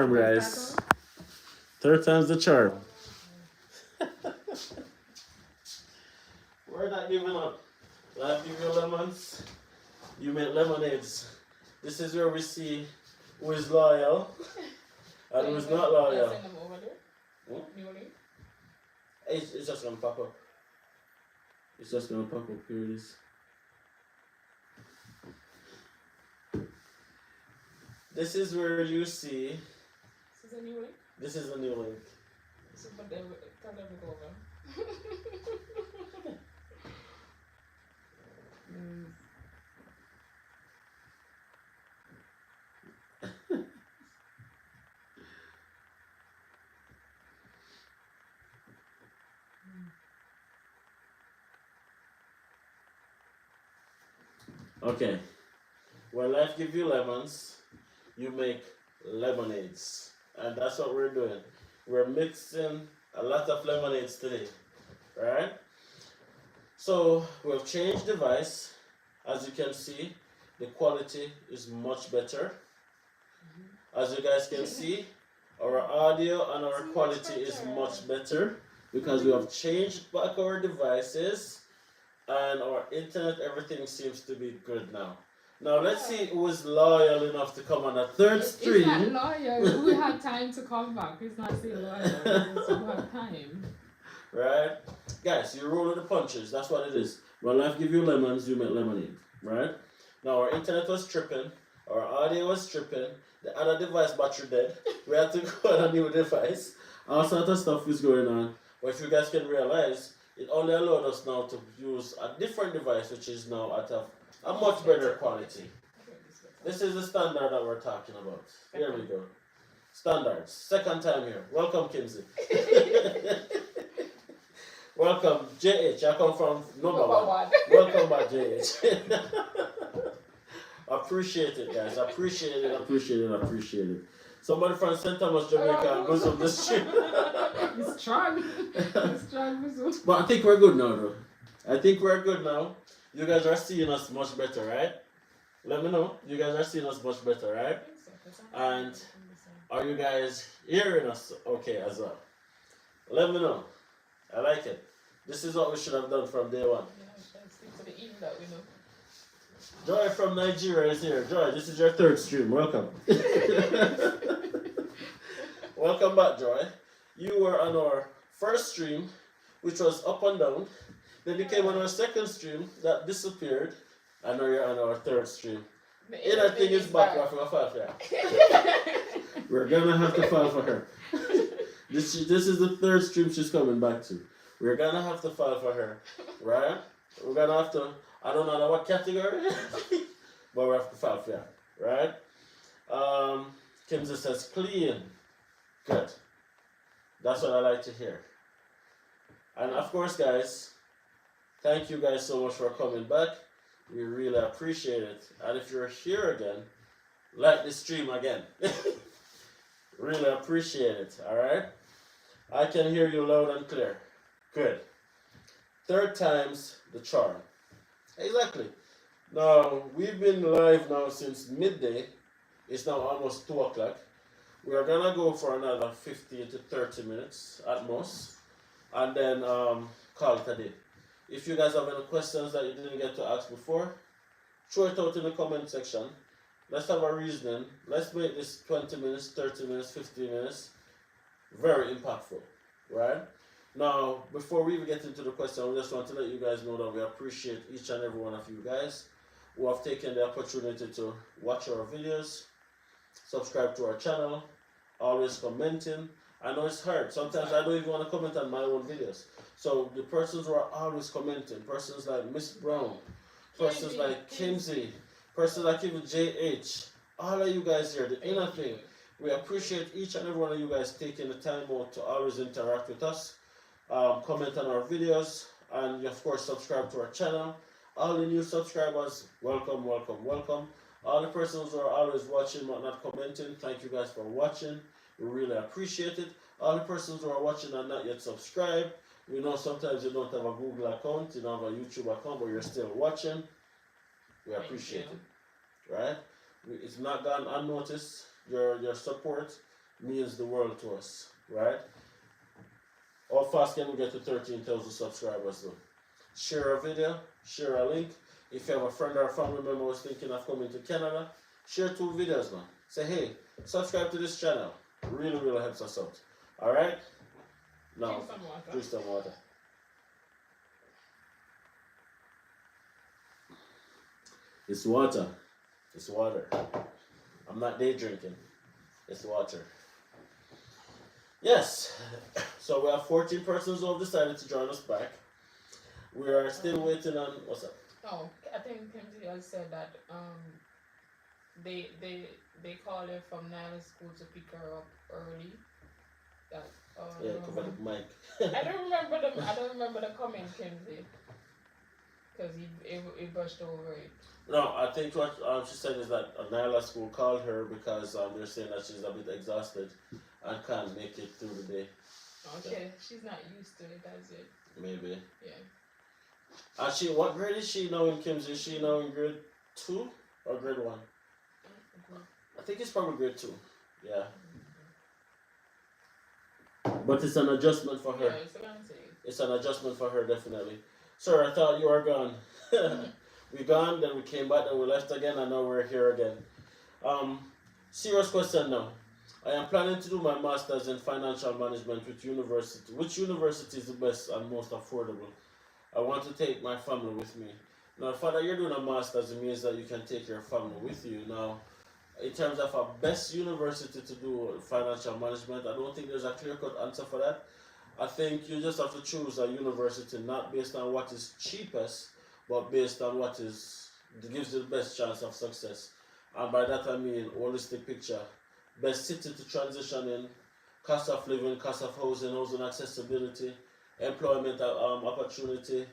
charm, guys. Third time's the charm. We're not giving up. Life give you lemons, you make lemonades. This is where we see who is loyal and who is not loyal. Send them over there? It's just gonna pop up. It's just gonna pop up. Here it is. This is where you see. This is a new link? This is a new link. So, but they can't ever go over. Okay. When life gives you lemons, you make lemonades. And that's what we're doing. We're mixing a lot of lemonades today. Right? So we've changed device. As you can see, the quality is much better. As you guys can see, our audio and our quality is much better because we have changed back our devices and our internet, everything seems to be good now. Now let's see who is loyal enough to come on a third stream. It's not loyal. We have time to come back. It's not saying loyal. It's we have time. Right? Guys, you roll with the punches. That's what it is. When life give you lemons, you make lemonade. Right? Now our internet was tripping. Our audio was tripping. The other device battery dead. We had to go on a new device. All sorts of stuff is going on. But if you guys can realize, it only allowed us now to use a different device, which is now at a much better quality. This is the standard that we're talking about. Here we go. Standards. Second time here. Welcome, Kinsey. Welcome, JH. I come from number one. Welcome back, JH. Appreciate it, guys. Appreciate it. Somebody from St. Thomas, Jamaica goes on the street. It's strong. It's strong. But I think we're good now, though. I think we're good now. You guys are seeing us much better, right? Let me know. You guys are seeing us much better, right? And are you guys hearing us okay as well? Let me know. I like it. This is what we should have done from day one. Joy from Nigeria is here. Joy, this is your third stream. Welcome. Welcome back, Joy. You were on our first stream, which was up and down. Then you came on our second stream, that disappeared. And now you're on our third stream. The inner thing is back. We're going to file for her. We're going to have to file for her. This is the third stream she's coming back to. We're going to have to file for her. Right? We're going to have to... I don't know what category, but we have to file for that, right? Kimsey says clean. Good. That's what I like to hear. And of course, guys, thank you guys so much for coming back. We really appreciate it. And if you're here again, like the stream again. Really appreciate it, all right? I can hear you loud and clear. Good. Third time's the charm. Exactly. Now, we've been live now since midday. It's now almost 2 o'clock. We are going to go for another 15 to 30 minutes at most. And then call it a day. If you guys have any questions that you didn't get to ask before, throw it out in the comment section. Let's have a reasoning. Let's make this 20 minutes, 30 minutes, 15 minutes very impactful. Right? Now, before we even get into the question, we just want to let you guys know that we appreciate each and every one of you guys who have taken the opportunity to watch our videos, subscribe to our channel, always commenting. I know it's hard. Sometimes I don't even want to comment on my own videos. So the persons who are always commenting, persons like Miss Brown, persons like Kinsey, persons like even JH, all of you guys here, the inner thing, we appreciate each and every one of you guys taking the time out to always interact with us. Comment on our videos, and of course subscribe to our channel. All the new subscribers, welcome. All the persons who are always watching but not commenting, thank you guys for watching. We really appreciate it. All the persons who are watching and not yet subscribed, we know sometimes you don't have a Google account, you don't have a YouTube account, but you're still watching. We appreciate it, right? It's not gone unnoticed. Your support means the world to us, right? How fast can we get to 13,000 subscribers though? Share a video, share a link. If you have a friend or a family member who's thinking of coming to Canada, share 2 videos, man. Say, hey, subscribe to this channel. Really, really helps us out. Alright? Now, Drink some water. drink some water. It's water. It's water. I'm not day drinking. It's water. Yes. So we have 14 persons who have decided to join us back. We are still waiting on what's up? Oh, I think Kimsey has said that they called her from Nile School to pick her up early. That Yeah, cover the mic. I don't remember the comment, Kimsey, because he brushed over it. No, I think what she said is that Nyla School called her because they're saying that she's a bit exhausted and can't make it through the day. Okay, she's not used to it, that's it. Maybe. Yeah. What grade is she now in Kim's? Is she now in grade 2 or grade 1? I think it's probably grade 2. Yeah. But it's an adjustment for her. Yeah, it's an adjustment for her, definitely. Sir, I thought you were gone. We gone, then we came back, then we left again, and now we're here again. Serious question now. I am planning to do my master's in financial management with university. Which university is the best and most affordable? I want to take my family with me. Now, Father, you're doing a master's, it means that you can take your family with you. Now, in terms of a best university to do financial management, I don't think there's a clear-cut answer for that. I think you just have to choose a university not based on what is cheapest, but based on what gives you the best chance of success. And by that I mean holistic picture. Best city to transition in, cost of living, cost of housing accessibility, employment opportunity,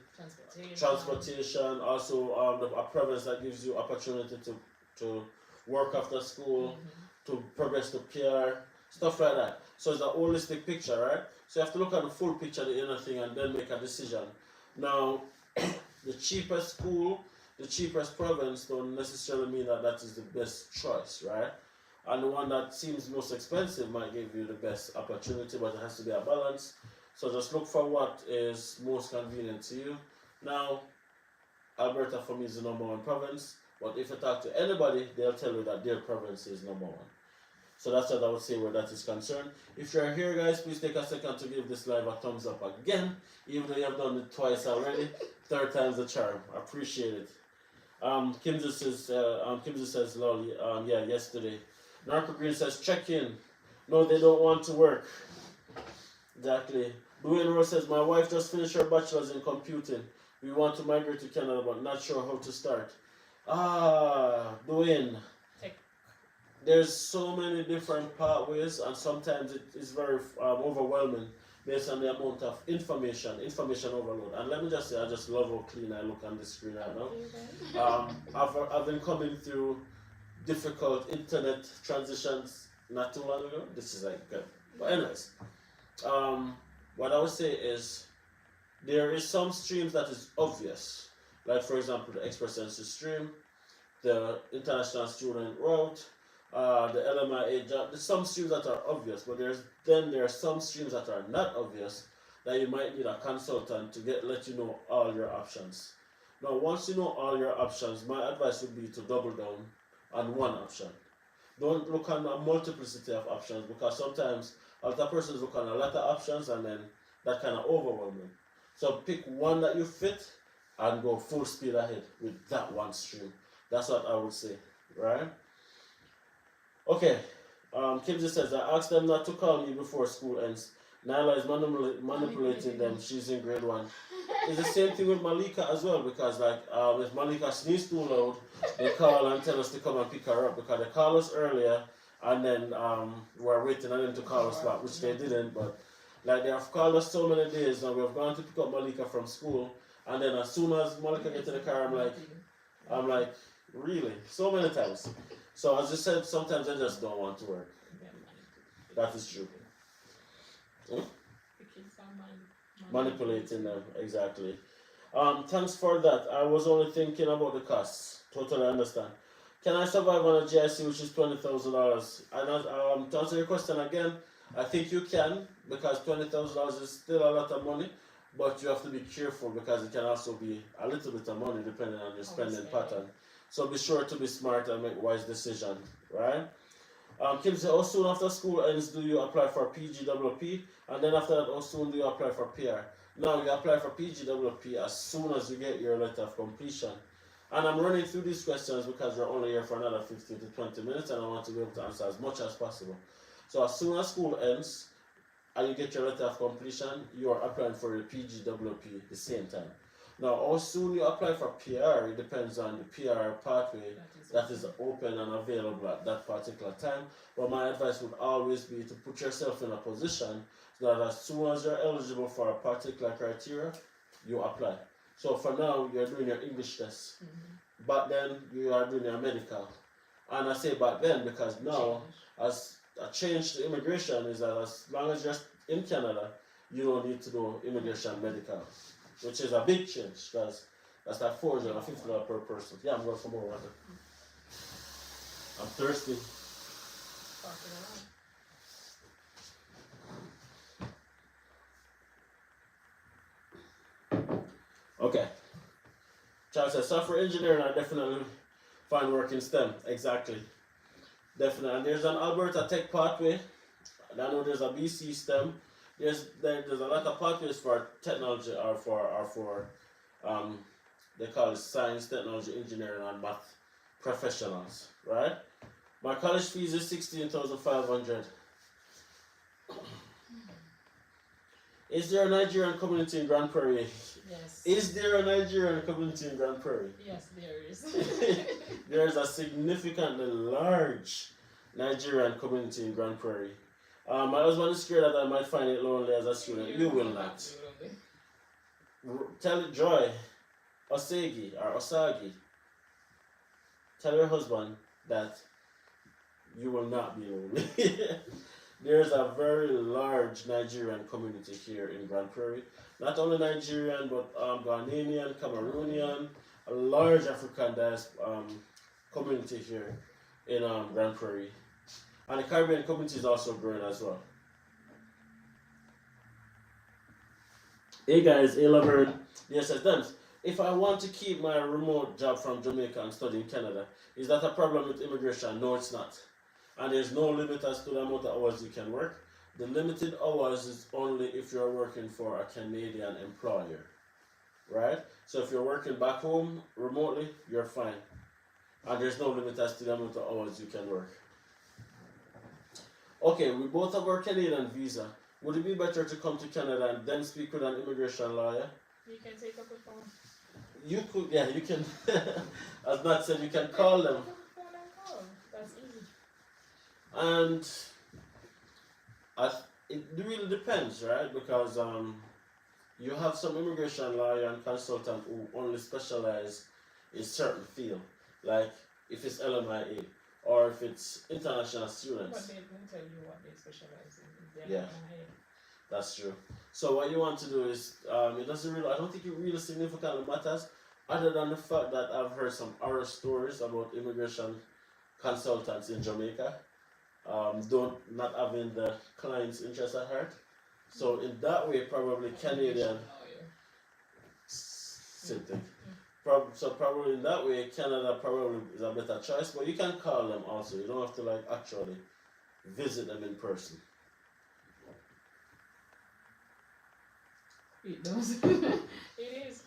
transportation, also a province that gives you opportunity to work after school, to progress to PR, stuff like that. So it's a holistic picture, right? So you have to look at the full picture, the inner thing, and then make a decision. Now, the cheapest school, the cheapest province don't necessarily mean that that is the best choice, right? And the one that seems most expensive might give you the best opportunity, but it has to be a balance. So just look for what is most convenient to you. Now, Alberta for me is the #1 province, but if you talk to anybody, they'll tell you that their province is #1. So that's what I would say where that is concerned. If you're here, guys, please take a second to give this live a thumbs up again, even though you have done it twice already. 3rd time's the charm. I appreciate it. Kimsey says, lol, yeah, yesterday. Narco Green says, check in. No, they don't want to work. Exactly. Dwayne Rose says, my wife just finished her bachelor's in computing. We want to migrate to Canada, but not sure how to start. Dwayne. There's so many different pathways, and sometimes it is very overwhelming based on the amount of information overload. And let me just say, I just love how clean I look on the screen right now. I've been coming through difficult internet transitions not too long ago. This is like good. But anyways, what I would say is there is some streams that is obvious, like for example the Express Entry stream, the international student route, the LMIA job. There's some streams that are obvious, but there are some streams that are not obvious that you might need a consultant to let you know all your options. Now, once you know all your options, my advice would be to double down on one option. Don't look on a multiplicity of options, because sometimes a lot of persons look on a lot of options and then that kind of overwhelms them. So pick one that you fit and go full speed ahead with that one stream. That's what I would say, right? Okay, Kimsey says, I asked them not to call me before school ends. Nyla is manipulating them. She's in grade 1. It's the same thing with Malika as well, because like if Malika sneezes too loud, they call and tell us to come and pick her up, because they called us earlier and then we're waiting on them to call us back, which they didn't. But like they have called us so many days and we have gone to pick up Malika from school, and then as soon as Malika gets in the car, I'm like, really? So many times. So as I said, sometimes I just don't want to work. That is true. Manipulating them, exactly. Thanks for that. I was only thinking about the costs. Totally understand. Can I survive on a GIC which is $20,000? And to answer your question again, I think you can because $20,000 is still a lot of money, but you have to be careful because it can also be a little bit of money depending on your spending pattern. So be sure to be smart and make wise decisions, right? Kim said, how soon after school ends do you apply for PGWP? And then after that, how soon do you apply for PR? Now, you apply for PGWP as soon as you get your letter of completion. And I'm running through these questions because we're only here for another 15 to 20 minutes and I want to be able to answer as much as possible. So as soon as school ends and you get your letter of completion, you are applying for your PGWP at the same time. Now, how soon you apply for PR, it depends on the PR pathway that is open and available at that particular time. But my advice would always be to put yourself in a position so that as soon as you're eligible for a particular criteria, you apply. So for now, you're doing your English test. Back then, you are doing your medical. And I say back then because now, as a change to immigration is that as long as you're in Canada, you don't need to do immigration medical, which is a big change because that's like $450 per person. Yeah, I'm going for more water. I'm thirsty. Okay. Charles says, software engineering, I definitely find work in STEM. Exactly. Definitely. And there's an Alberta Tech pathway. And I know there's a BC STEM. There's a lot of pathways for technology or for they call it science, technology, engineering, and math professionals, right? My college fees is $16,500. Is there a Nigerian community in Grand Prairie? Yes. Is there a Nigerian community in Grand Prairie? Yes, there is. There is a significantly large Nigerian community in Grand Prairie. My husband is scared that I might find it lonely as a student. You will not. Tell it, Joy, Osagi, or Osagi. Tell your husband that you will not be lonely. There's a very large Nigerian community here in Grand Prairie. Not only Nigerian, but Ghanaian, Cameroonian, a large African community here in Grand Prairie. And the Caribbean community is also growing as well. Hey guys, hey Laverne. Yes, Dems. If I want to keep my remote job from Jamaica and study in Canada, is that a problem with immigration? No, it's not. And there's no limit as to the amount of hours you can work. The limited hours is only if you're working for a Canadian employer, right? So if you're working back home remotely, you're fine. And there's no limit as to the amount of hours you can work. Okay, we both have our Canadian visa. Would it be better to come to Canada and then speak with an immigration lawyer? You can take up the phone. You could, yeah, you can. As Matt said, you can call them. That's easy. And it really depends, right? Because you have some immigration lawyer and consultant who only specialize in certain field, like if it's LMIA or if it's international students. But they will tell you what they specialize in. Yeah, that's true. So what you want to do is, it doesn't really, I don't think it really significantly matters, other than the fact that I've heard some horror stories about immigration consultants in Jamaica, not having the client's interest at heart. So in that way, probably Canadian, same thing. So probably in that way, Canada probably is a better choice, but you can call them also. You don't have to like actually visit them in person. It does. It is.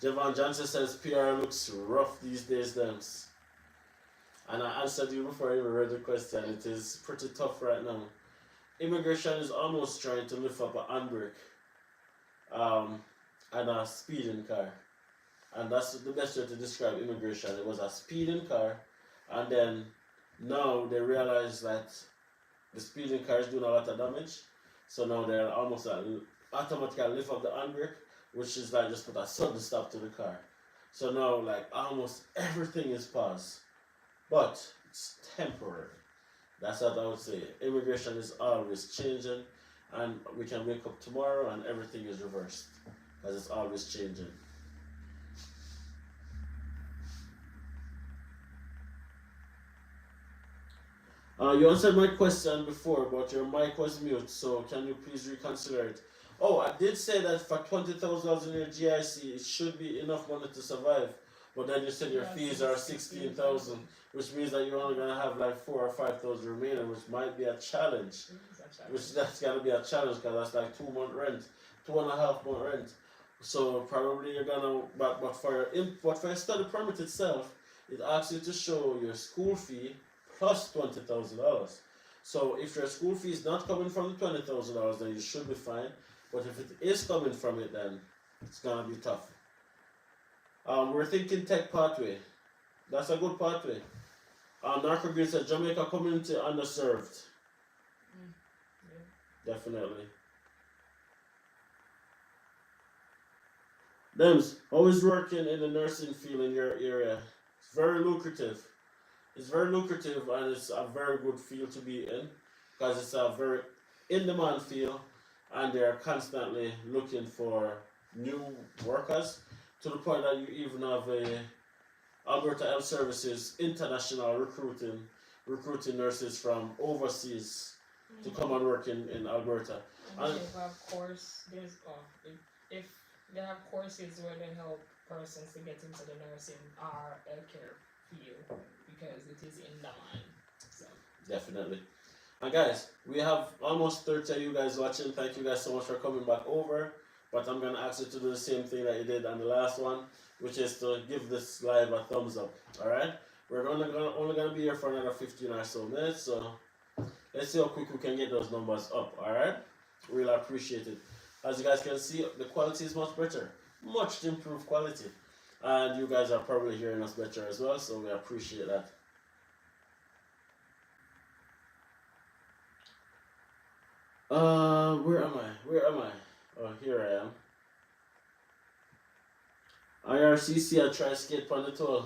Javon Johnson says PR looks rough these days, Dems. And I answered you before I even read the question. It is pretty tough right now. Immigration is almost trying to lift up a handbrake and a speeding car. And that's the best way to describe immigration. It was a speeding car, and then now they realize that the speeding car is doing a lot of damage. So now they're almost automatically lift up the handbrake, which is like just put a sudden stop to the car. So now like almost everything is paused. But it's temporary. That's what I would say. Immigration is always changing, and we can wake up tomorrow and everything is reversed because it's always changing. You answered my question before, but your mic was mute, so can you please reconsider it? Oh, I did say that for $20,000 in your GIC, it should be enough money to survive. But then you said your Yeah, fees are 16,000, which means that you're only gonna have like 4 or 5 thousand remaining, which might be a challenge. Which that's gonna be a challenge because that's like 2 month rent, 2.5 month rent. So probably you're gonna, but for your study permit itself, it asks you to show your school fee plus $20,000. So if your school fee is not coming from the $20,000, then you should be fine. But if it is coming from it, then it's gonna be tough. We're thinking tech pathway. That's a good pathway. Narco Green said Jamaica community underserved. Yeah. Definitely. Dems, how is working in the nursing field in your area? It's very lucrative. It's very lucrative and it's a very good field to be in because it's a very in demand field and they're constantly looking for new workers to the point that you even have a Alberta Health Services international recruiting nurses from overseas to come and work in Alberta. And they have if they have courses where they help persons to get into the nursing or healthcare field because it is in demand. So Definitely. And guys, we have almost 30 of you guys watching. Thank you guys so much for coming back over. But I'm gonna ask you to do the same thing that you did on the last one, which is to give this live a thumbs up. Alright? We're only gonna be here for another 15 or so minutes, so let's see how quick we can get those numbers up, alright? Really appreciate it. As you guys can see, the quality is much better. Much improved quality. And you guys are probably hearing us better as well, so we appreciate that. Where am I? Oh, here I am. IRCC, I try skate on the toll.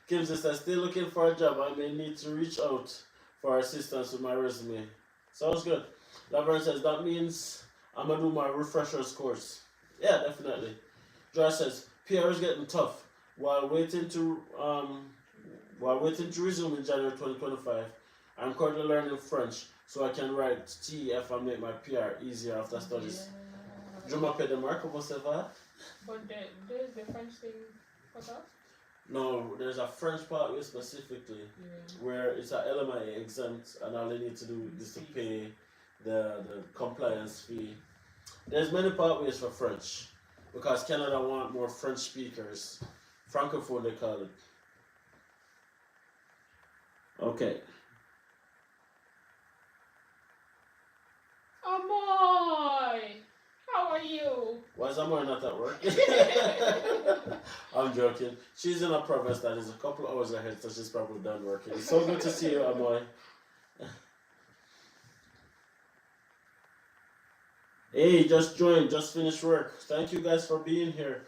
Kim says, I'm still looking for a job. I may need to reach out for assistance with my resume. Sounds good. Laverne says, that means I'm going to do my refreshers course. Yeah, definitely. Josh says, PR is getting tough. While waiting to resume in January 2025, I'm currently learning French so I can write TEF and make my PR easier after studies. Je m'appelle Demarc, comment ça va? But there's the French thing cut off? No, there's a French pathway specifically where it's a LMI exempt and all they need to do is to pay the compliance fee. There's many pathways for French because Canada want more French speakers. Francophone they call it. Okay. Amoy! How are you? Why is Amoy not at work? I'm joking. She's in a province that is a couple hours ahead, so she's probably done working. It's so good to see you, Amoy. Hey, just joined, just finished work. Thank you guys for being here.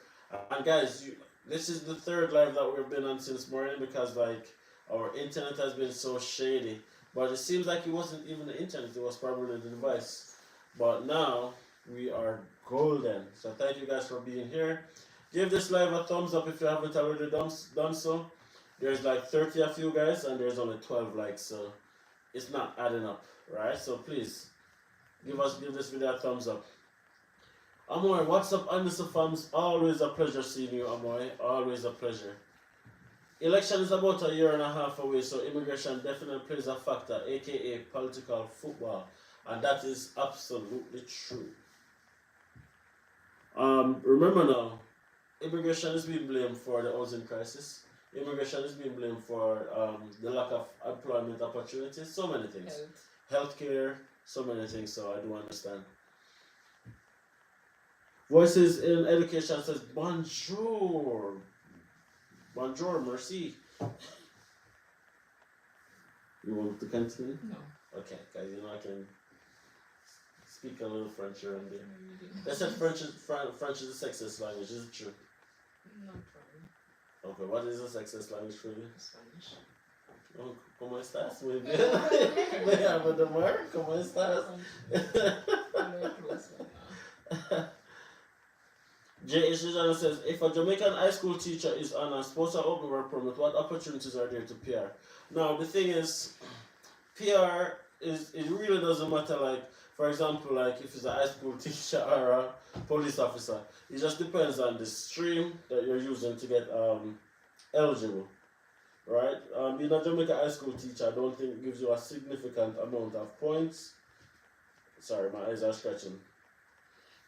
And guys, this is the third live that we've been on since morning because like our internet has been so shady. But it seems like it wasn't even the internet, it was probably the device. But now we are golden. So thank you guys for being here. Give this live a thumbs up if you haven't already done so. There's like 30 of you guys and there's only 12 likes, so it's not adding up, right? So please give this video a thumbs up. Amoy, what's up, Anderson fams? Always a pleasure seeing you, Amoy. Always a pleasure. Election is about a year and a half away, so immigration definitely plays a factor, aka political football. And that is absolutely true. Remember now, immigration is being blamed for the housing crisis. Immigration is being blamed for the lack of employment opportunities. So many things. Healthcare, so many things, so I do understand. Voices in Education says, bonjour. Bonjour, merci. You want to continue? No. Okay, guys, you know I can speak a little French here and there. They said French is a sexist language, is it true? Not probably. Okay, what is a sexist language for you? Spanish. Oh, ¿cómo estás? Muy bien. Me llamo Demar, ¿cómo estás? J.H. Designer says, if a Jamaican high school teacher is on a spousal open work permit, what opportunities are there to PR? Now, the thing is, PR it really doesn't matter. Like, for example, like if it's a high school teacher or a police officer, it just depends on the stream that you're using to get eligible, right? Being a Jamaican high school teacher, I don't think it gives you a significant amount of points. Sorry, my eyes are stretching.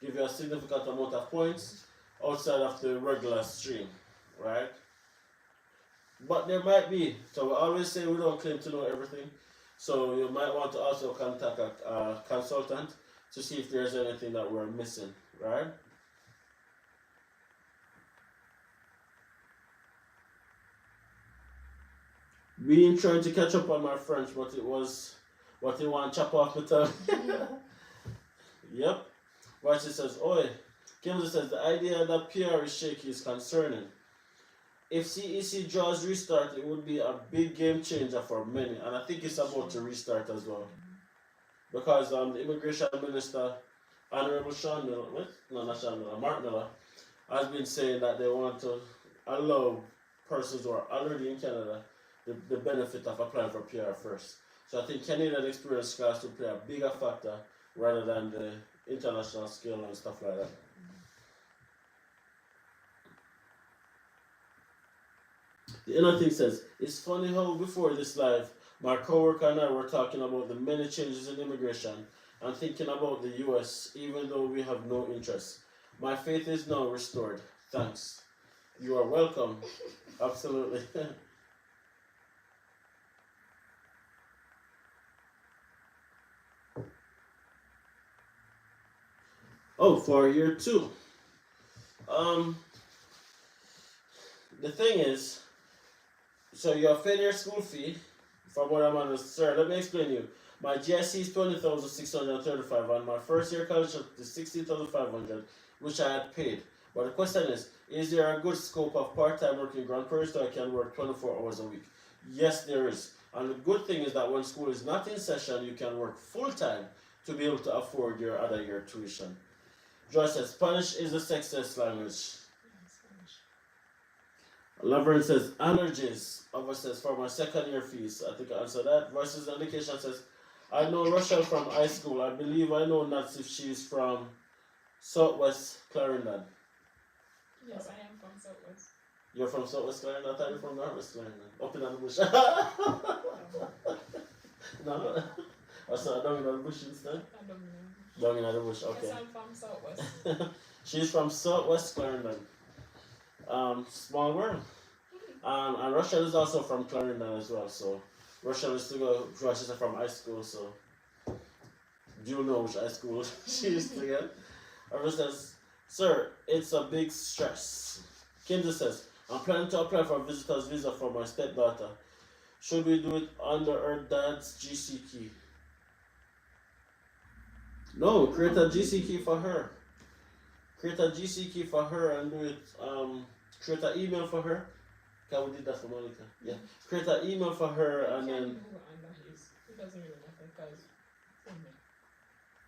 Give you a significant amount of points outside of the regular stream, right? But there might be. So we always say we don't claim to know everything. So you might want to also contact a consultant to see if there's anything that we're missing, right? Been trying to catch up on my French, but it was what you want chop off the tongue. Yep. Watch it says, oi. Kimsey says the idea that PR is shaky is concerning. If CEC draws restart, it would be a big game changer for many, and I think it's about to restart as well. Because the immigration minister, Honorable Sean Miller, not Sean Miller, Mark Miller, has been saying that they want to allow persons who are already in Canada the benefit of applying for PR first. So I think Canadian experience class will play a bigger factor rather than the international skill and stuff like that. The inner thing says, it's funny how before this live, my coworker and I were talking about the many changes in immigration and thinking about the US even though we have no interest. My faith is now restored. Thanks. You are welcome. Absolutely. Oh, for year 2. The thing is, so you have paid your school fee from what I'm on. Sir, let me explain to you. My GSC is 20,635 and my first year college is 16,500, which I had paid. But the question is there a good scope of part-time work in Grand Prairie so I can work 24 hours a week? Yes, there is. And the good thing is that when school is not in session, you can work full-time to be able to afford your other year tuition. Joyce says, Spanish is a success language. Laverne says, allergies. Ava says, for my second year fees. I think I answered that. Voices Indication says, I know Rochelle from high school. I believe I know Nats if she's from Southwest Clarendon. Yes, I am from Southwest. You're from Southwest Clarendon? I thought you were from Northwest Clarendon. Up in the bush. No. I saw down in the bush instead. I don't know. Down in the bush, okay. Yes, I'm from Southwest. She's from Southwest Clarendon. Small world. And Rochelle is also from Clarendon as well. So Rochelle used to go. She's from high school, so do you know which high school she used to get? Ava says, sir, it's a big stress. Kinder says, I'm planning to apply for a visitor's visa for my stepdaughter. Should we do it under her dad's GC key? No, create a GC key for her. Create a GC key for her and do it. Create an email for her. Okay, we did that for Monica. Yeah. Create an email for her and then. It doesn't really matter because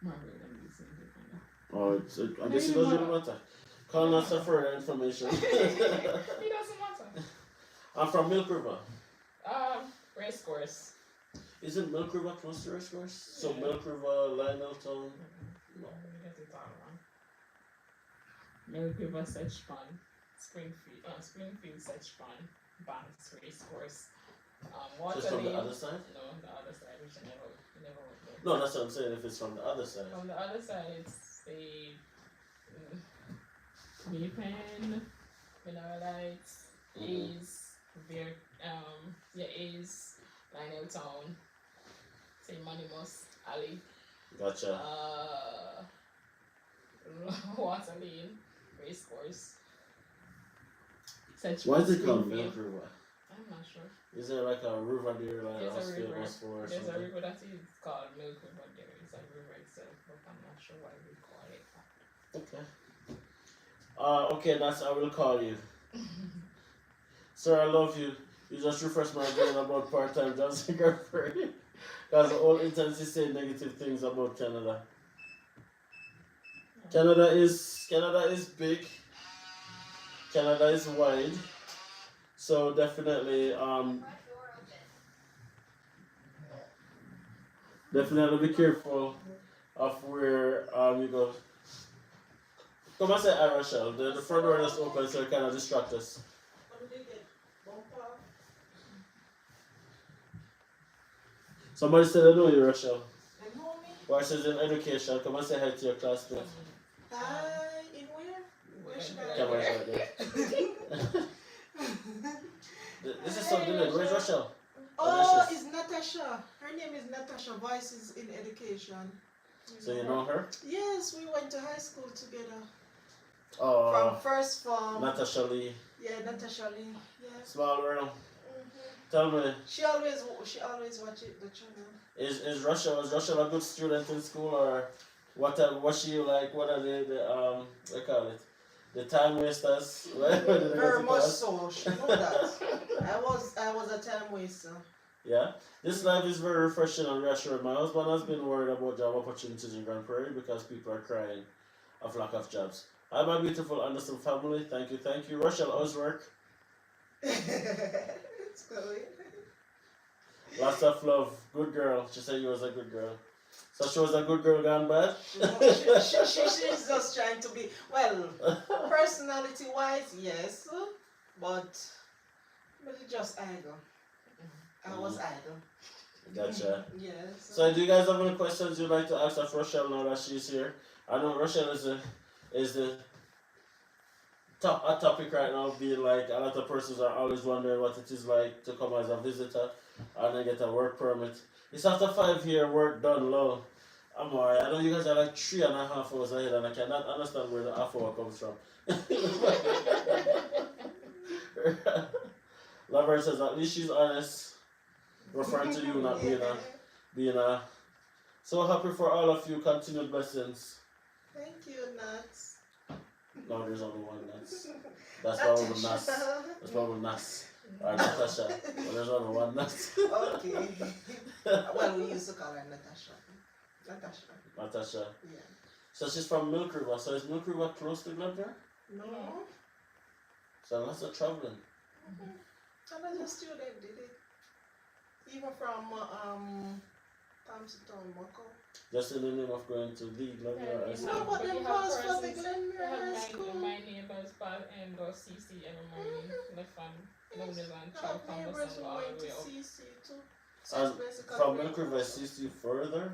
Margaret and this Oh, I guess it doesn't matter. Call us for further information. It doesn't matter. I'm from Milk River. Race course. Isn't Milk River close to Race Course? So Yeah. Milk River, Lioneltown. No, we get it all wrong. Milk River, Sedgepan, Springfield, Sedgepan, Banks, Race Course. Just from the Waterloo. other side? No, the other side, which I never went there. No, that's what I'm saying. If it's from the other side. From the other side, it's the Maypen, Mineralites, A's, A's, Lioneltown, St. Manimus, Alley, Gotcha. Waterloo, Race Course. Why is it called Milk River? I'm not sure. Is there like a river there, like There's a river. or There's a something? river that is called Milk River. There is a river itself, but I'm not sure why we call it that. Okay. Okay, I will call you. Sir, I love you. You just refreshed my brain about part-time jobs in Grand Prairie. Because the whole internet is saying negative things about Canada. Canada is big. Canada is wide, so definitely definitely be careful of where you go. Come and say hi, Rochelle. The front door is open, so it kind of distract us. Somebody said I know you, Rochelle. They know me? Or says in education. Come and say hi to your classmate. Hi, in where? Where should I Camera's go? right there. This is something new. Where's Rochelle? Oh, it's Natasha. Her name is Natasha. Voices in Education. So you know her? Yes, we went to high school together. Oh, From first form. Natasha Lee. Yeah, Natasha Lee. Yeah. Small world. Mm-hmm. Tell me, She always watch it, the channel. is Rochelle a good student in school, or what she like? What are the what call it? The time wasters? Very much so. She know that. I was a time waster. Yeah. This life is very refreshing and reassuring. My husband has been worried about job opportunities in Grand Prairie because people are crying of lack of jobs. Hi, my beautiful Anderson family. Thank you. Rochelle, how's work? It's going. Lots of love. Good girl. She said you was a good girl. So she was a good girl gone bad? She's just trying to be, well, personality wise, yes, but it's just idle. I was idle. Gotcha. Yes. So do you guys have any questions you'd like to ask of Rochelle now that she's here? I know Rochelle is the a topic right now, being like a lot of persons are always wondering what it is like to come as a visitor and then get a work permit. It's after 5 year work done low. I'm alright. I know you guys are like 3.5 hours ahead and I cannot understand where the half hour comes from. Lover says at least she's honest. Referring to you not being a so happy for all of you, continued blessings. Thank you, Nats. No, there's only one Nats. That's probably Nas. That's probably Nas. Or Natasha. But there's only one Nas. Okay. Well, we used to call her Natasha. Natasha. Yeah. So she's from Milk River. So is Milk River close to Glenmere? No. So lots of traveling. I was a student, did it. Even from Thompson Town, Moko. Just in the name of going to the Glenmere High School. No, but them calls for the Glenmere High School. My neighbors, Pat and CC and my left hand. Neighbors who went to CC too. From Milk River, CC further?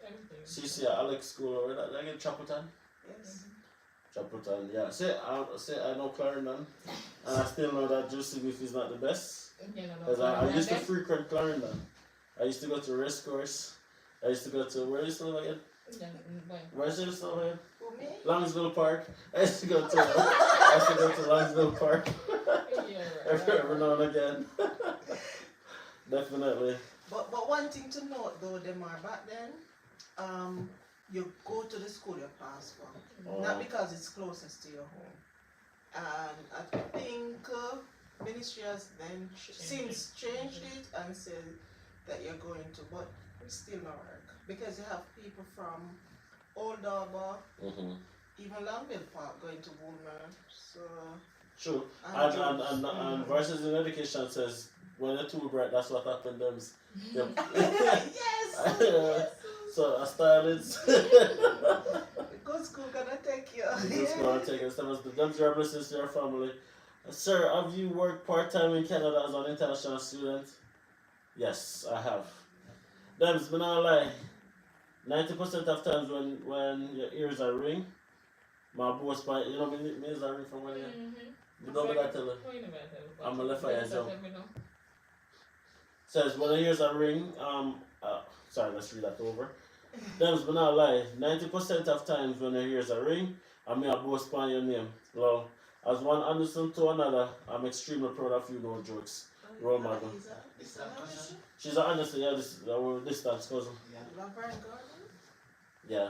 Everything. CC at Alex School or that, like in Chapelton? Yes. Chapelton, yeah. Say I know Clarendon, and I still know that Joseph is not the best. Because I used to frequent Clarendon. I used to go to race course. I used to go to, where used to live again? Where's it still again? Longsville Park. I used to go to Longsville Park. Every now and again. Definitely. But one thing to note though, them are back then, you go to the school you pass from. Not because it's closest to your home. And I think ministry has then since changed it and said that you're going to, but it's still not work. Because you have people from Old Harbour, even Longville Park going to Woolmer. So true. And Verses in Education says when the two bright, that's what happened them. Yes. So a style is good school gonna take you. good school gonna take you. Them your blessings to your family. Sir, have you worked part-time in Canada as an international student? Yes, I have. Dems, but not lie. 90% of times when your ears are ring, my boss might, you know, my ears are ring from when you don't gotta tell her. I'm a left eye jump. Says when the ears are ring, sorry, let's read that over. Dems, but not lie. 90% of times when your ears are ring, I may have boast upon your name. Well, as one Anderson to another, I'm extremely proud of you, no jokes. Role model. She's an Anderson, yeah, this is our distance cousin. Yeah.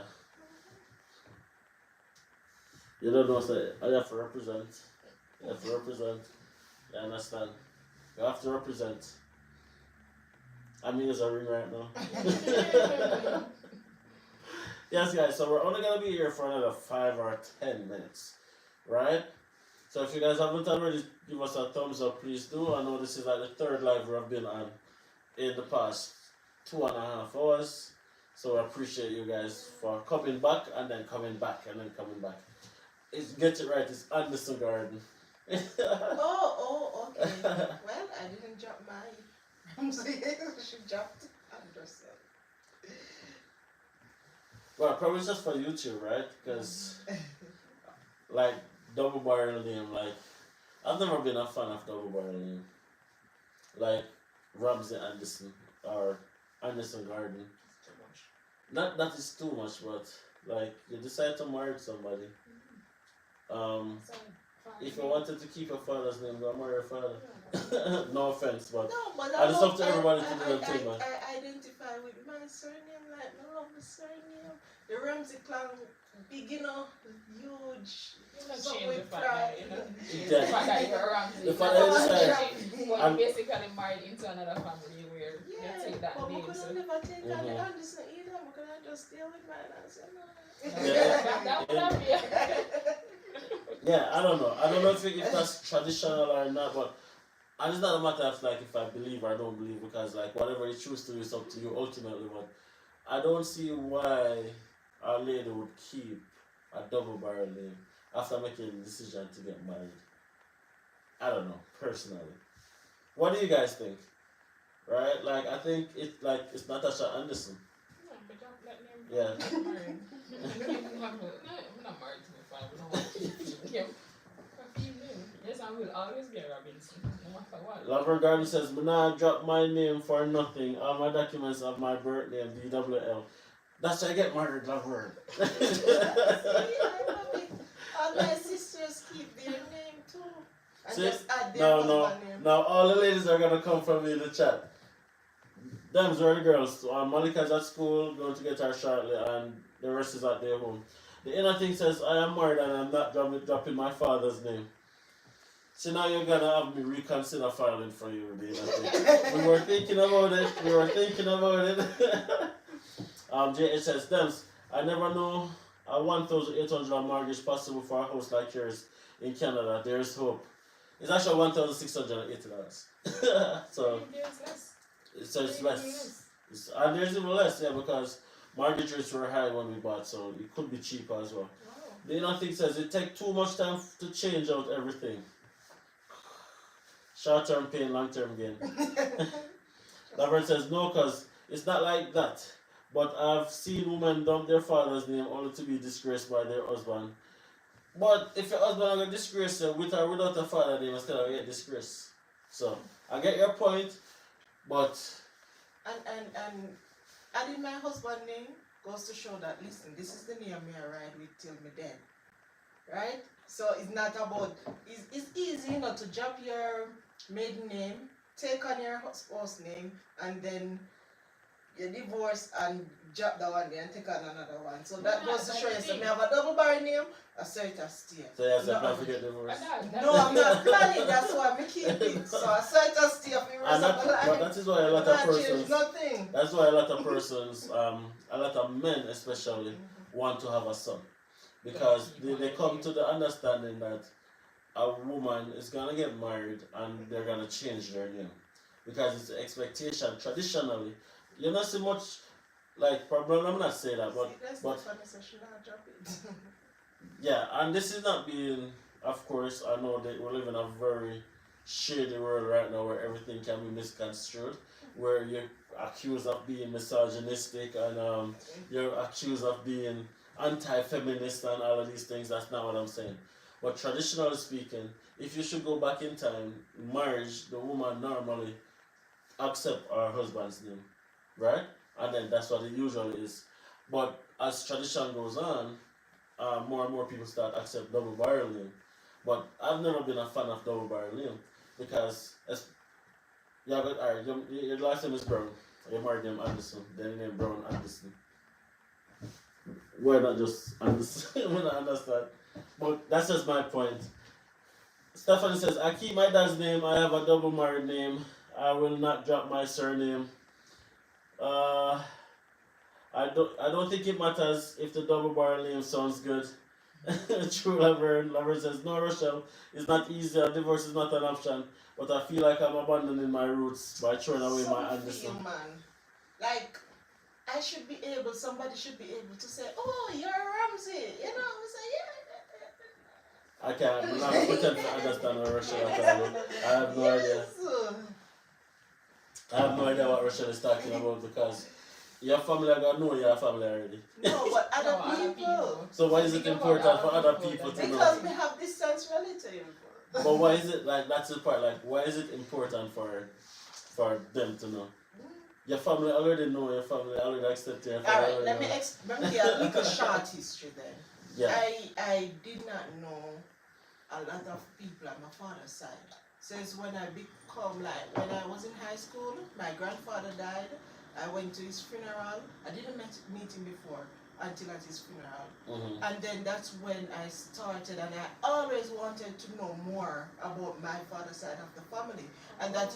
You don't know, say, I have to represent. You have to represent. You understand? You have to represent. I mean, it's a ring right now. Yes, guys, so we're only going to be here for another 5 or 10 minutes. Right? So if you guys haven't already, give us a thumbs up, please do. I know this is like the third live we've been on in the past 2.5 hours. So I appreciate you guys for coming back and then coming back and then coming back. Get it right, it's Anderson Garden. Okay. Well, I didn't drop mine. She dropped Anderson. Well, probably just for YouTube, right? Because like double barrel name, like I've never been a fan of double barrel name. Like Ramsey Anderson or Anderson Garden. Too much. Not that is too much, but like you decide to marry somebody. So, If you wanted to keep your father's name, go marry your father. No offense, but No, but I just up to everybody to do their thing, man. I identify with my surname, like I love the surname. The Ramsey clan, big, huge. you don't So change we the fact pride. that, Yeah. the fact that you're Ramsey. The fact that you But you I'm- basically married into another family where you Yeah, take that but we name. could So never take on the Mhm. Anderson either. We could have just deal with mine and say no. that would have been. Yeah, I don't know. I don't know if that's traditional or not, but and it's not a matter of like if I believe or don't believe because like whatever you choose to do is up to you ultimately. But I don't see why a lady would keep a double barrel name after making the decision to get married. I don't know personally. What do you guys think? Right? Like I think it's Natasha Anderson. No, but don't let me. Yeah. I'm not married to my father. We don't want to keep him. Yes, I will always be a Robinson, no matter what. Lover Garden says, "Me nah drop my name for nothing. All my documents have my birth name, DWL. That's why I get married, Lover." See, I love it. All my sisters keep their name too. And See? just add their husband name. Now all the ladies are gonna come from me in the chat. Them's were the girls. Malika's at school, going to get her shortly, and the rest is at their home. The inner thing says, "I am married and I'm not dropping my father's name." So now you're gonna have me reconsider filing for you, the inner thing. We were thinking about it. JH says, "Dems, I never know a 1,800 mortgage possible for a house like yours in Canada. There's hope." It's actually $1,680. So There's less. it's less. And there's even less, yeah, because mortgage rates were high when we bought, so it could be cheaper as well. Wow. The inner thing says it takes too much time to change out everything. Short term pain, long term gain. Laverne says no, because it's not like that. But I've seen women dump their father's name only to be disgraced by their husband. But if your husband will disgrace you with or without a father name, still get disgraced. So I get your point, but And adding my husband name goes to show that listen, this is the name me I ride with till me dead. Right? So it's not about it's easy, to drop your maiden name, take on your spouse name, and then you divorce and drop that one there and take on another one. So that goes to show you so me have a double barrel name, I say it as stay. so yes, I plan to get divorced. No, I'm not planning, that's why I keep it. So I say it as stay for the rest of my life. But that is why a lot of Change persons nothing. that's why a lot of persons, a lot of men especially, want to have a son. Because they come to the understanding that a woman is gonna get married and they're gonna change their name. Because it's an expectation traditionally. You not see much like probably I'm not saying that, See, that's but not funny, so she not drop it. yeah, and this is not being, of course, I know that we live in a very shady world right now where everything can be misconstrued, where you're accused of being misogynistic and you're accused of being anti-feminist and all of these things. That's not what I'm saying. But traditionally speaking, if you should go back in time, in marriage, the woman normally accept her husband's name, right? And then that's what it usually is. But as tradition goes on, more and more people start accept double barrel name. But I've never been a fan of double barrel name because yeah, but alright, your last name is Brown. Your married name Anderson, then your name Brown Anderson. Why not just Anderson? When I understand. But that's just my point. Stephanie says, "I keep my dad's name, I have a double married name. I will not drop my surname. I don't think it matters if the double barrel name sounds good. True Laverne. Laverne says, no, Rochelle, it's not easy. A divorce is not an option. But I feel like I'm abandoning my roots by throwing away my Some Anderson. feel, man. Like, somebody should be able to say, oh, you're Ramsey. You know, we say, I can't. I'm not pretend to understand what Rochelle is talking about. I have no idea. yes. I have no idea what Rochelle is talking about because your family are gonna know your family already. No, but other No, other people. So why is it Think about important for other other people people that- to know? Because we have distance relative. But why is it like that's the part? Like why is it important for them to know? Your family already know. Your family already accept your family. Alright, already know. let me give a little short history then. Yeah. I did not know a lot of people on my father's side. Since when I when I was in high school, my grandfather died. I went to his funeral. I didn't meet him before until at his funeral. Mm-hmm. And then that's when I started, and I always wanted to know more about my father's side of the family. And that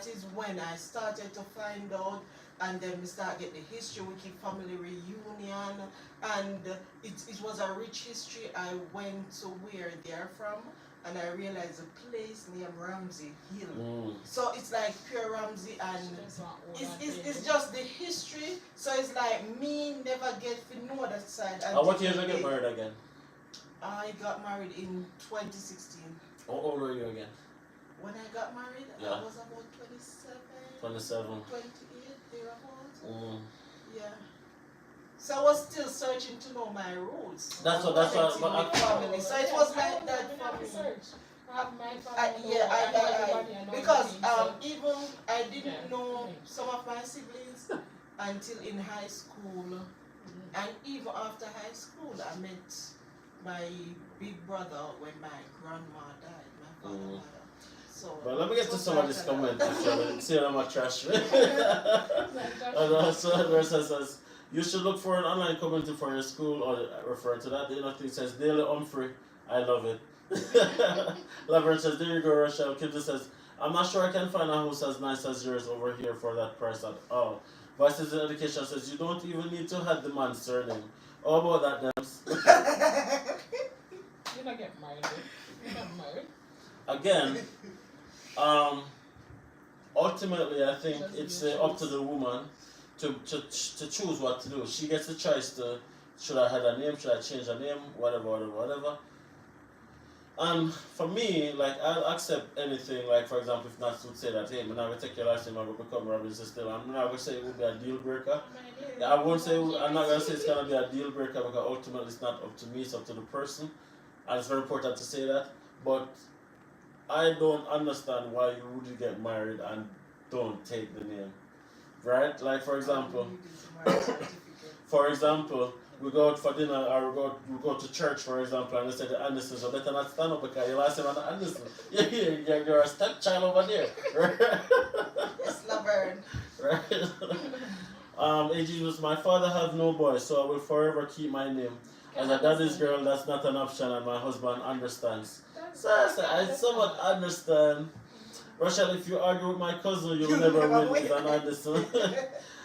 is when I started to find out, and then we start get the history. We keep family reunion, and it was a rich history. I went to where they're from, and I realized a place named Ramsey Hill. Mm. So it's like pure Ramsey, and Just want all that it's baby. just the history. So it's like me never get to know that side. And what year did you until get married again? I got married in 2016. How old were you again? When I got married, Yeah. I was about 27, 27. 28, thereabouts. Mm. Yeah. So I was still searching to know my roots. That's what- Connecting but with family. So it was like that I for me. research. I have my I, family. yeah, I know everybody, I know because everything, so- even I didn't Yeah. know some of my siblings until in high school, and even after high school, I met my big brother when my grandma died, my father's Mm. mother. So. But let me get it to was some of like this that. comment actually. See how much trash. And so Versa says, you should look for an online community for your school or refer to that. The other thing says, Daily Humphrey, I love it. Laverne says, there you go, Rochelle. Kimsey says, I'm not sure I can find a house as nice as yours over here for that price at all. Vices in Education says, you don't even need to have the man's surname. How about that, Dems? You don't get married. You get married. Again, ultimately, I think it's up to the woman to choose what to do. She gets the choice to, should I have a name, should I change a name, whatever. And for me, like, I'll accept anything, like, for example, if Nats would say that, hey, I'm not going to take your last name, I'm going to become Robinson still. I'm not going to say it would be a deal breaker. I won't say, I'm not going to say it's going to be a deal breaker because ultimately it's not up to me, it's up to the person. And it's very important to say that. But I don't understand why you wouldn't get married and don't take the name. Right? Like, for example, we go out for dinner or we go to church, for example, and they say the Andersons, so better not stand up because your last name is the Anderson. You're a stepchild over there. Right? Yes, Laverne. Right? AG was, my father have no boy, so I will forever keep my name. As a daddy's girl, that's not an option, and my husband understands. So I somewhat understand. Rochelle, if you argue with my cousin, you'll never win with an Anderson.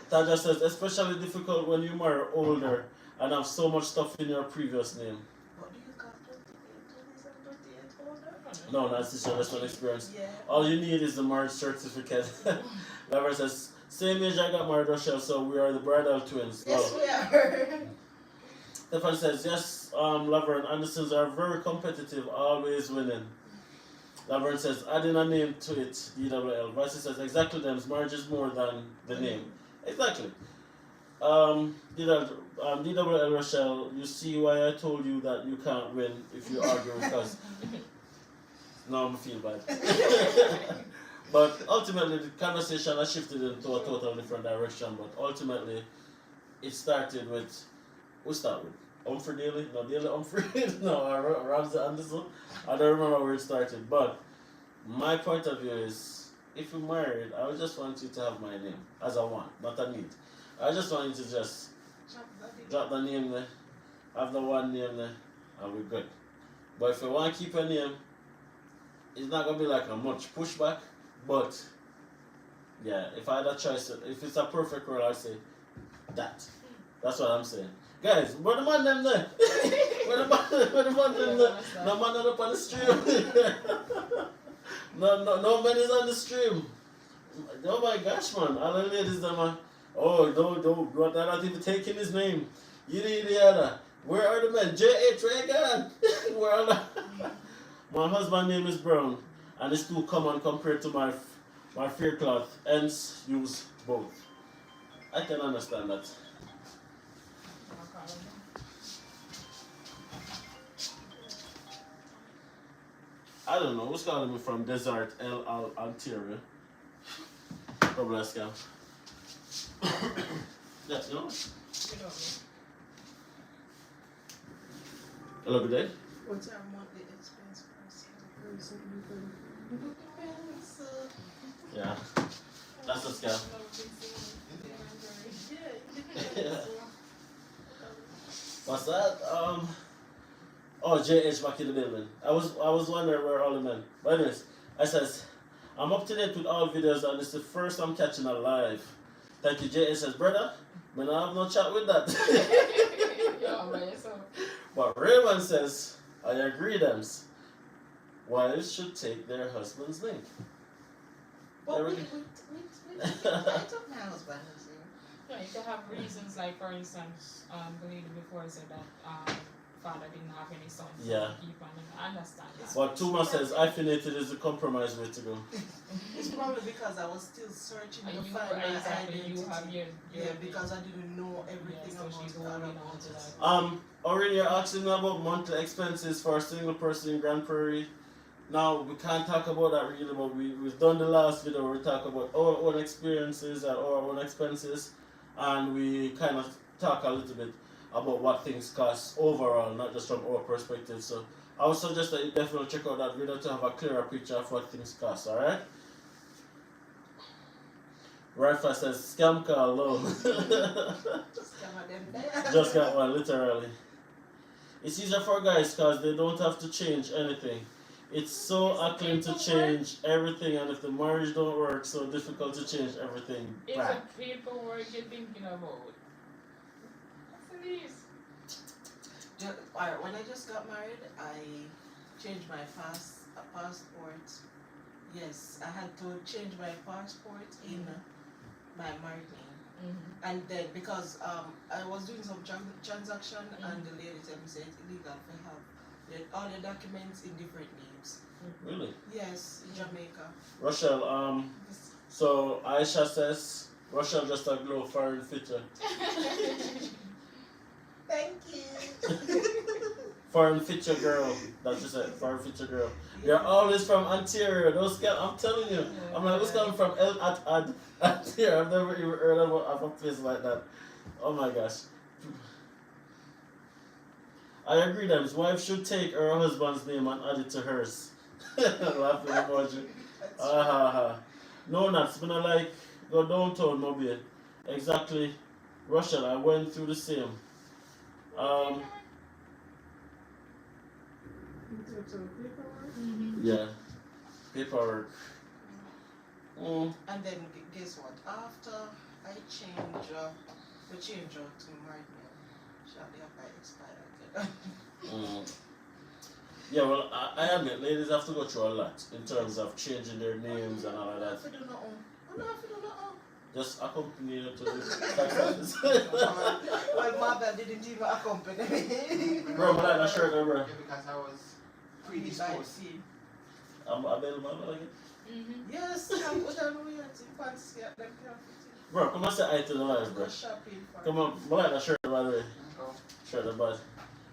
Taja says, especially difficult when you marry older and have so much stuff in your previous name. What do you call 28 No, that's just an experience. Yeah. All you need is the marriage certificate. Lover says, same age I got married, Rochelle, so we are the bridal twins. Yes, Love. we are. Stefan says, yes, Lover and Andersons are very competitive, always winning. Laverne says, adding a name to it, DWL. Vice says, exactly, them. Marriage is more than the name. Exactly. DWL Rochelle, you see why I told you that you can't win if you argue because now I feel bad. But ultimately, the conversation has shifted into a total different direction. But ultimately, it started with, we start with Humphrey Daly? No, Daly Humphrey? No, Ramsey Anderson? I don't remember where it started. But my point of view is, if you're married, I just want you to have my name as a want, not a need. I just want you to just drop the name there, have the one name there, and we're good. But if you want to keep a name, it's not going to be like a much pushback. But yeah, if I had a choice, if it's a perfect world, I'd say that. That's what I'm saying. Guys, where the man them there? Where the man them there? No man up on the stream. no man is on the stream. Oh my gosh, man. All the ladies them are, oh, don't, they're not even taking his name. Yada. Where are the men? J.H. Reagan. Where are the... My husband's name is Brown, and it's too common compared to my fair cloth, hence use both. I can understand that. I don't know, who's calling me from Desert Ontario? Probably a scam. Yes, you know? Hello, good day. What's our monthly expense for Yeah, that's a scam. What's that? Oh, JH back in the building. I was wondering where all the men. But anyways, I says, I'm up to date with all videos and it's the first I'm catching alive. Thank you, JH says, brother, man, I have no chat with that. But Raymond says, I agree, Dems. Wives should take their husband's name. But wait, I took my husband. Yeah, you can have reasons like, for instance, the lady before said that father didn't have any sons. Yeah. To keep on, I understand that. But Tuma says, hyphenated is the compromise way to go. It's probably because I was still searching to And you, find my exactly, identity. you have your Yeah, because I didn't know everything so she's about holding other on to cultures. that. Already you're asking about monthly expenses for a single person in Grand Prairie. Now, we can't talk about that really, but we've done the last video where we talk about our own experiences and our own expenses, and we kind of talk a little bit about what things cost overall, not just from our perspective. So I would suggest that you definitely check out that video to have a clearer picture of what things cost, alright? Rifa says, scam call low. Just got one, literally. It's easier for guys because they don't have to change anything. It's so acclaimed to change everything, and if the marriage don't work, so difficult to change everything It's back. a paperwork you're thinking about. Yes, it is. Alright, when I just got married, I changed my passport. Yes, I had to change my passport in my married name. Mm-hmm. And then because I was doing some transaction and the lady said it's illegal to have all the documents in different names. Really? Yes, in Jamaica. Rochelle, so Aisha says, Rochelle just a glow foreign feature. Thank you. Foreign feature girl, that's just it, foreign feature girl. You're always from Ontario, those guys, I'm telling you. I'm like, who's coming from Ontario? I've never even heard of a place like that. Oh my gosh. I agree that his wife should take her husband's name and add it to hers. Laughing emoji. No, nuts. When I like go downtown, Mobile. Exactly. Russia, I went through the same. Yeah. Paperwork. And then guess what? After I we change to married name. Shortly after I expired again. Yeah, well, I admit ladies have to go through a lot in terms of changing their names and all of that. I don't know. Just accompany you to the tax office. My mother didn't even accompany me. Bro, but I'm not sure, bro. Yeah, because I was predisposed. I'm available again. Yes, I'm going to fancy them. Bro, come on, say hi to the wife, bro. Come on, but I'm not sure, by the way. Sure, the bud.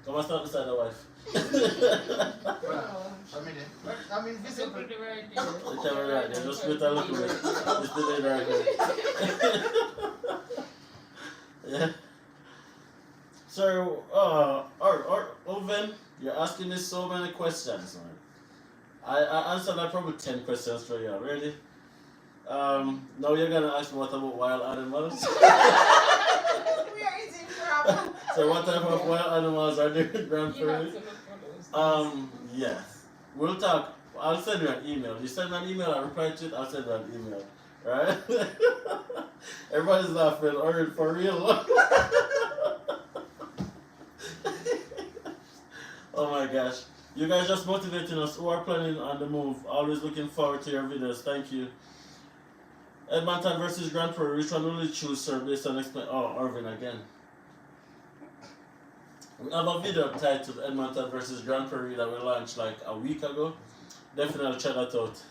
Come on, stand beside the wife. I'm invisible. It's right there. The camera right there, just wait a little bit. It's delayed right there. Yeah. So, Oven, you're asking me so many questions, man. I answered like probably 10 questions for you already. Now you're gonna ask me what about wild animals? We are eating crab. So what type of wild animals are there in Grand You have Prairie? to look for those. Yeah. We'll talk. I'll send you an email. You send me an email, I reply to it, I'll send you an email. Right? Everybody's laughing, or for real. Oh my gosh. You guys just motivating us who are planning on the move. Always looking forward to your videos. Thank you. Edmonton versus Grand Prairie. Which one will you choose, sir, based on Oh, Irvin again. We have a video titled Edmonton versus Grand Prairie that we launched like a week ago. Definitely check that out.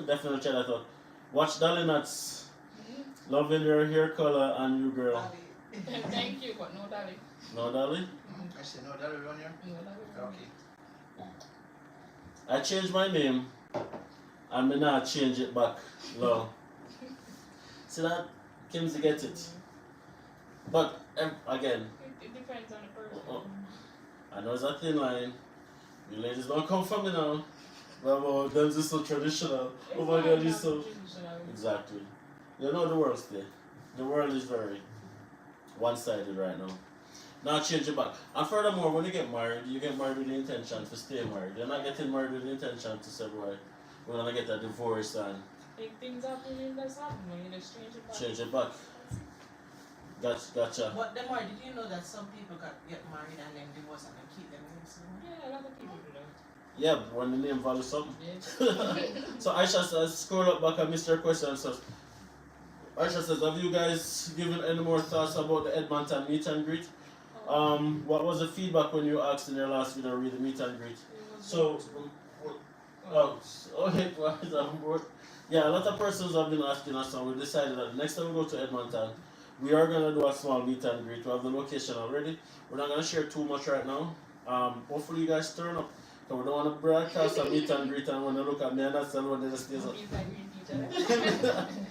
Definitely check that out. Watch Dolly Nuts. Loving your hair color and you, girl. Thank you, but no Dolly. No, Dolly? I said no dollar on here. No Dolly. Okay. I changed my name and me not change it back. No. See that? Kimsey get it. But again, It depends on the person. I know it's a thin line. You ladies don't come for me now. Well, them is so traditional. Oh my god, you're so... Exactly. You know the world's there. The world is very one-sided right now. Now change it back. And furthermore, when you get married with the intention to stay married. You're not getting married with the intention to say, boy, we're gonna get a divorce and If things happen, then that's happening. You just change it back. change it back. Gotcha. But Demar, did you know that some people get married and then divorce and then keep their names? Yeah, a lot of people do that. Yeah, but when the name values something. Yeah. So Aisha says, scroll up back and Mr. Question says, Aisha says, have you guys given any more thoughts about the Edmonton meet and greet? What was the feedback when you asked in your last video read the meet and greet? So, yeah, a lot of persons have been asking us, and we decided that next time we go to Edmonton, we are gonna do a small meet and greet. We have the location already. We're not gonna share too much right now. Hopefully you guys turn up. So we don't want to broadcast a meet and greet and when they look at me and I tell when they just stays up.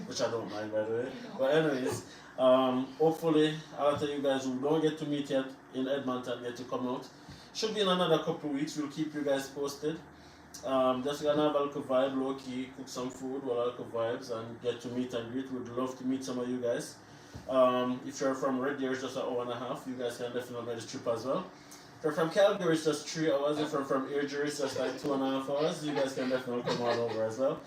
Which I don't mind, by the way. But anyways, hopefully a lot of you guys who don't get to meet yet in Edmonton get to come out. Should be in another couple of weeks. We'll keep you guys posted. Just gonna have a little vibe, low key, cook some food, a little vibes, and get to meet and greet. We'd love to meet some of you guys. If you're from Red Deer, it's just an hour and a half. You guys can definitely make this trip as well. If you're from Calgary, it's just 3 hours. If you're from Airdrie, it's just like 2.5 hours. You guys can definitely come on over as well.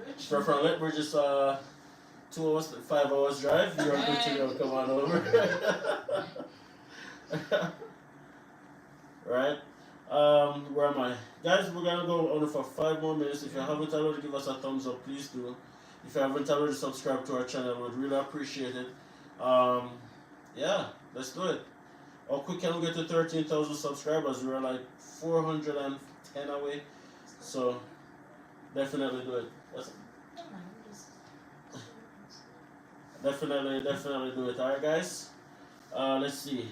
If you're from Lethbridge, it's 2 hours, 5 hours drive. You're good to go. Come on over. Right? Where am I? Guys, we're gonna go on for 5 more minutes. If you haven't already, give us a thumbs up, please do. If you haven't already subscribed to our channel, we'd really appreciate it. Yeah, let's do it. How quick can we get to 13,000 subscribers? We're like 410 away. So, definitely do it. Definitely do it. Alright, guys? Let's see.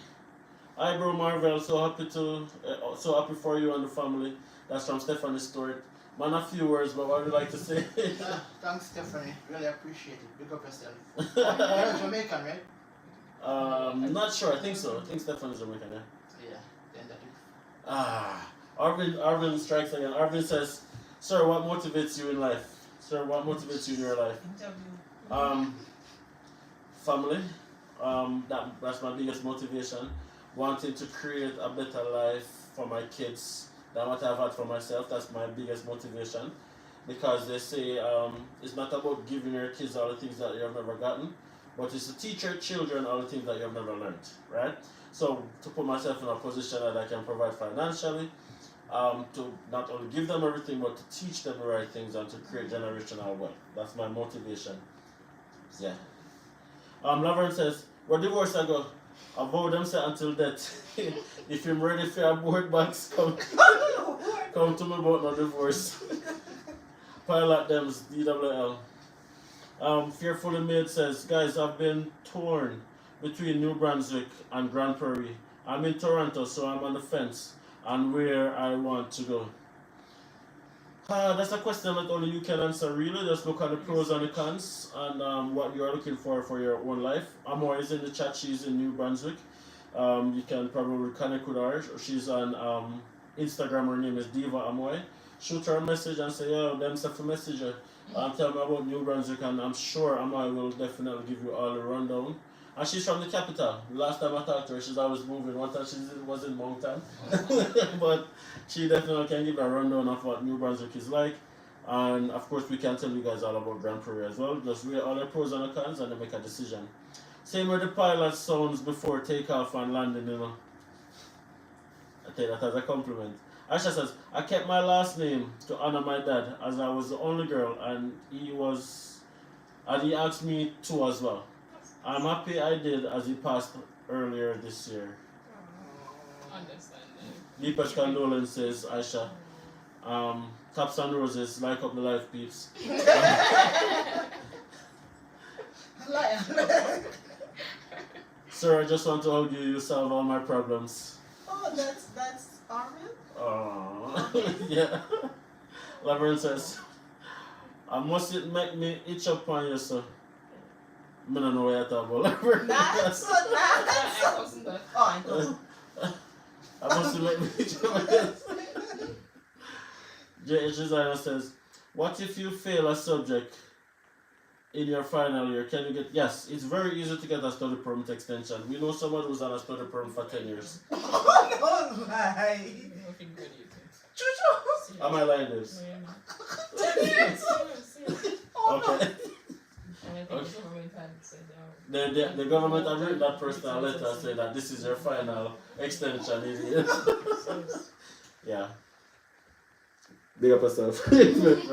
Hi, bro Marvel. So happy for you and the family. That's from Stephanie Stewart. Man, a few words, but what would you like to say? Thanks, Stephanie. Really appreciate it. Big up yourself. You're Jamaican, right? Not sure. I think so. I think Stephanie's Jamaican, yeah. Yeah, then that is. Arvin strikes again. Arvin says, sir, what motivates you in life? Sir, what motivates you in your life? Family. That's my biggest motivation. Wanting to create a better life for my kids than what I've had for myself. That's my biggest motivation. Because they say it's not about giving your kids all the things that you have never gotten, but it's to teach your children all the things that you have never learned, right? So to put myself in a position that I can provide financially, to not only give them everything, but to teach them the right things and to create generational wealth. That's my motivation. Yeah. Laverne says, we're divorced, I go. I vow them say until death. If you're ready for a board box, come to me about no divorce. Pilot them's DWL. Fearfully Made says, guys, I've been torn between New Brunswick and Grand Prairie. I'm in Toronto, so I'm on the fence on where I want to go. That's a question that only you can answer, really. Just look at the pros and the cons and what you are looking for your own life. Amor is in the chat. She's in New Brunswick. You can probably connect with her. She's on Instagram. Her name is Diva Amoy. Shoot her a message and say, yo, them stuff a message her. Tell me about New Brunswick, and I'm sure Amoy will definitely give you all the rundown. And she's from the capital. Last time I talked to her, she's always moving. One time she was in Moncton. But she definitely can give a rundown of what New Brunswick is like. And of course, we can tell you guys all about Grand Prairie as well. Just read all the pros and the cons and then make a decision. Same with the pilot sounds before takeoff and landing, you know. I take that as a compliment. Aisha says, I kept my last name to honor my dad as I was the only girl and he asked me to as well. I'm happy I did as he passed earlier this year. Understanding. Deepest condolences, Aisha. Taps and roses, like up the life peeps. Sir, I just want to hug you. You solve all my problems. Oh, that's Armin? Oh, yeah. Laverne says, I must it make me itch up on you, sir. I don't know what you're talking about, Laverne. That's so nice. Oh, I know. I must it make me itch up on you. J.H. Designer says, what if you fail a subject in your final year? Can you get... Yes, it's very easy to get a study permit extension. We know someone who's on a study permit for 10 years. Oh, no lie. Nothing good you Chuchu. Am I lying this? 10 years. Oh, Okay. And I think the government had said, The government had written that personal letter saying that this is your final extension, idiot. Yeah. Big up yourself. I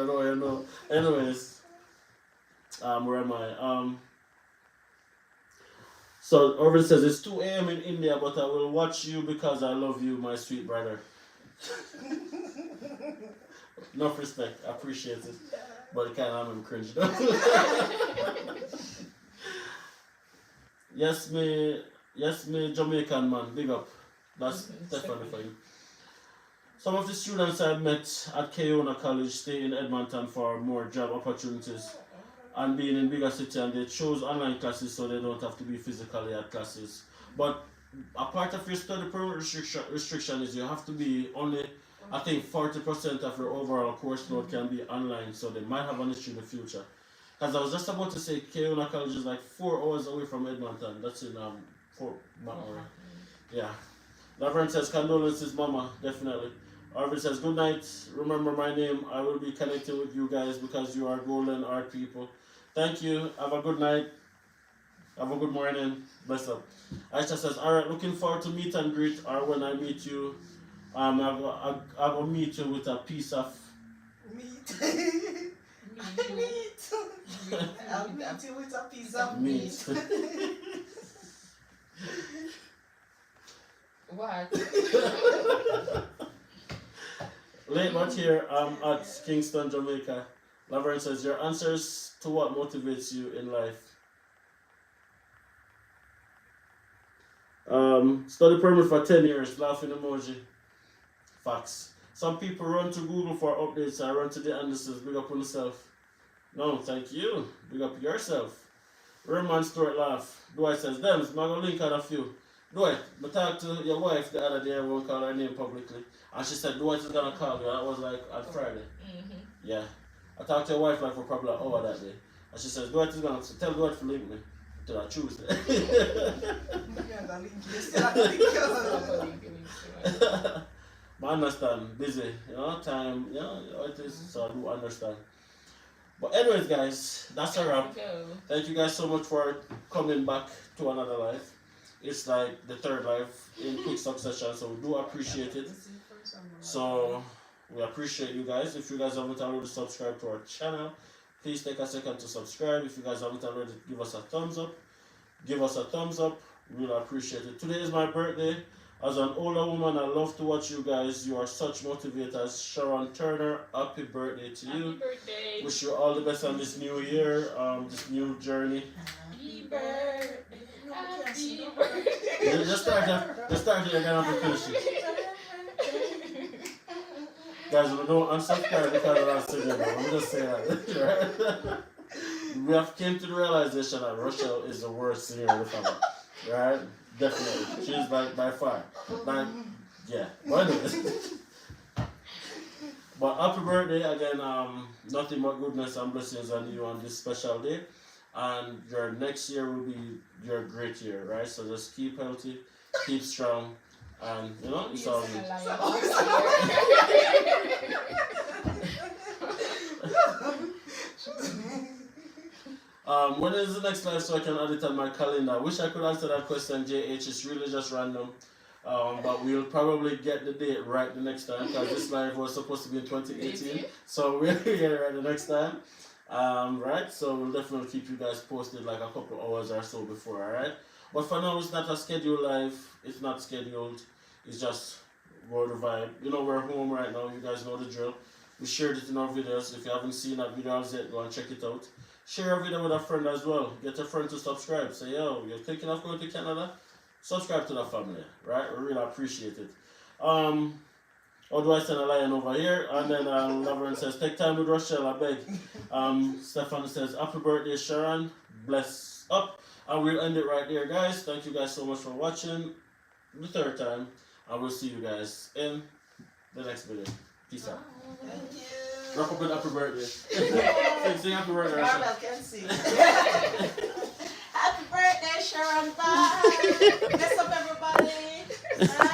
know you know. Anyways, where am I? So Irvin says it's 2 a.m. in India, but I will watch you because I love you, my sweet brother. Enough respect, I appreciate it. But it kind of I'm cringe though. Yes, me Jamaican man, big up. That's definitely for you. Some of the students I met at Keona College stay in Edmonton for more job opportunities and being in bigger city, and they chose online classes so they don't have to be physically at classes. But a part of your study permit restriction is you have to be only, I think 40% of your overall course load can be online, so they might have an issue in the future. Because I was just about to say Keona College is like 4 hours away from Edmonton. That's in Fort McMurray. Yeah. Laverne says condolences, mama, definitely. Arvid says, good night. Remember my name. I will be connecting with you guys because you are golden art people. Thank you. Have a good night. Have a good morning. Bless up. Aisha says, alright, looking forward to meet and greet, or when I meet you, I will meet you with a piece of Meat. Meat. I'll meet you with a piece of meat. What? Late but here, at Kingston, Jamaica. Laverne says, your answers to what motivates you in life. Study permit for 10 years, laughing emoji. Facts. Some people run to Google for updates. I run to DiAndersons, big up on yourself. No, thank you. Big up yourself. Roman Stewart laugh. Dwight says, Dems, I'm going to link on a few. Dwight, I talked to your wife the other day, I won't call her name publicly. And she said, Dwight is going to call you. That was like on Friday. Mm-hmm. Yeah. I talked to your wife like for probably an hour that day. And she says, Dwight is going to tell Dwight to link me to that Tuesday. I understand, busy, time, how it is, so I do understand. But anyways, guys, that's a wrap. Thank you guys so much for coming back to another live. It's like the third live in quick succession, so we do appreciate it. So we appreciate you guys. If you guys haven't already subscribed to our channel, please take a second to subscribe. If you guys haven't already, give us a thumbs up. Give us a thumbs up. Really appreciate it. Today is my birthday. As an older woman, I love to watch you guys. You are such motivators. Sharon Turner, happy birthday to you. Happy birthday. Wish you all the best on this new year, this new journey. Happy birthday. Happy birthday. Just start here, you're gonna have to finish it. Guys, we don't unsubscribe because I'm not singing, but I'm just saying that, right? We have came to the realization that Rochelle is the worst singer in the family, right? Definitely, she's by far. Yeah. But anyways, but happy birthday again. Nothing but goodness and blessings on you on this special day, and your next year will be your great year, right? So just keep healthy, keep strong, and it's all good. When is the next live so I can add it on my calendar? I wish I could answer that question, JH. It's really just random. But we'll probably get the date right the next time because this live was supposed to be in 2018. So we'll get it right the next time. Right, so we'll definitely keep you guys posted like a couple hours or so before, alright? But for now, it's not a scheduled live, it's not scheduled, it's just word of vibe. You know, we're home right now, you guys know the drill. We shared it in our videos. If you haven't seen that video yet, go and check it out. Share a video with a friend as well. Get a friend to subscribe. Say, yo, you're thinking of going to Canada? Subscribe to the family, right? We really appreciate it. How do I send a lion over here? And then Laverne says, take time with Rochelle, I beg. Stefan says, happy birthday, Sharon. Bless up. And we'll end it right there, guys. Thank you guys so much for watching the third time. And we'll see you guys in the next video. Peace out. Thank you. Wrap up with happy birthday. Sing happy birthday, Marvel Rochelle. can sing. Happy birthday, Sharon. Bye. Bless up, everybody.